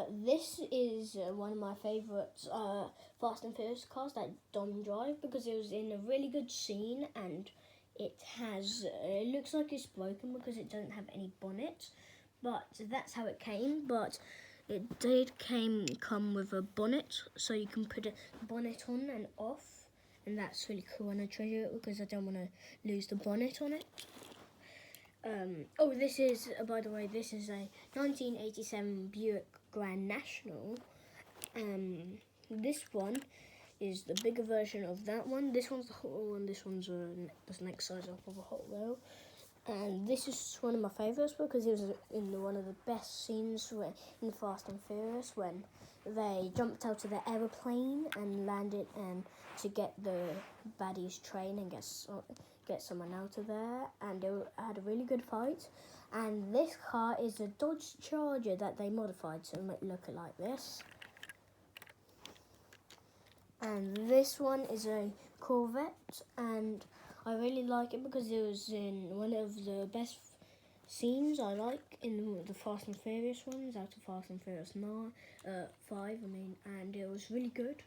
This is one of my favourite Fast and Furious cars that Dom drive because it was in a really good scene, and it looks like it's broken because it doesn't have any bonnet, but that's how it came. But it did come with a bonnet, so you can put a bonnet on and off, and that's really cool, and I treasure it because I don't want to lose the bonnet on it. This is, by the way, this is a 1987 Buick Grand National. This one is the bigger version of that one. This one's the Hot Wheel, and this one's the next size up of a Hot Wheel. And this is one of my favourites because it was in one of the best scenes in Fast and Furious when they jumped out of the aeroplane and landed to get the baddie's train and get someone out of there, and they had a really good fight. And this car is a Dodge Charger that they modified to look like this. And this one is a Corvette, and I really like it because it was in one of the best scenes I like in the Fast and Furious ones, out of Fast and Furious 5, and it was really good.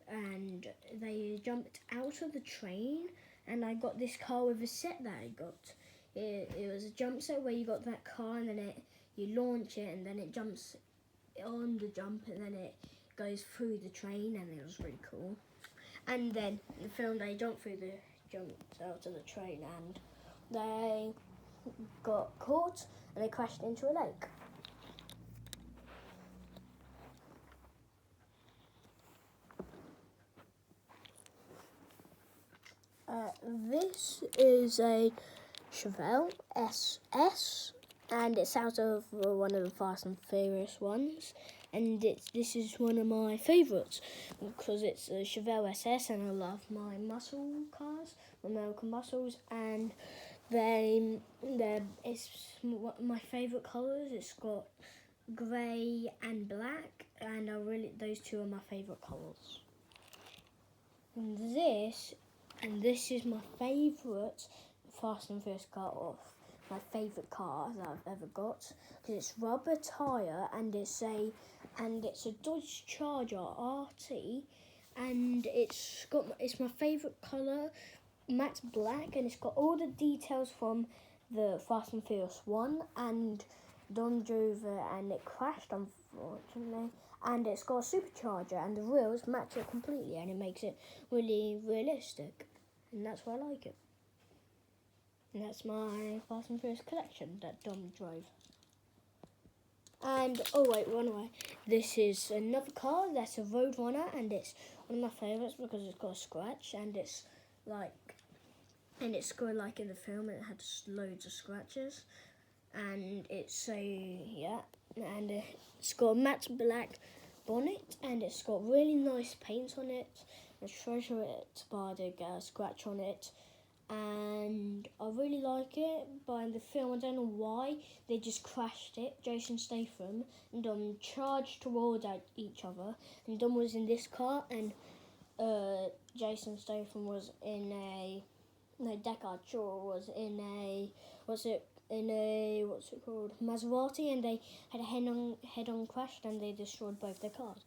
And they jumped out of the train, and I got this car with a set that I got. It was a jump set where you got that car, and then you launch it, and then it jumps on the jump, and then it goes through the train, and it was really cool. And then in the film, they jumped out of the train, and they got caught, and they crashed into a lake. This is a Chevelle SS, and it's out of one of the Fast and Furious ones, and this is one of my favourites because it's a Chevelle SS, and I love my muscle cars, American muscles, and it's my favourite colours. It's got grey and black, and those two are my favourite colours. And this is my favourite Fast and Furious car my favourite car that I've ever got, because it's rubber tyre, and it's a Dodge Charger RT, and it's my favourite colour, matte black, and it's got all the details from the Fast and Furious 1, and Don drove it and it crashed, unfortunately, and it's got a supercharger, and the wheels match it completely, and it makes it really realistic, and that's why I like it. And that's my Fast and Furious collection that Dom drove. And run away. This is another car that's a Roadrunner, and it's one of my favourites because it's got a scratch, and it's got like in the film it had loads of scratches, and it's got a matte black bonnet, and it's got really nice paint on it. I treasure it, but I did get a scratch on it, and I really like it. But in the film, I don't know why they just crashed it. Jason Statham and Dom charged towards each other, and Dom was in this car, and Jason Statham was in Deckard Shaw was in a Maserati, and they had a head-on crash, and they destroyed both their cars.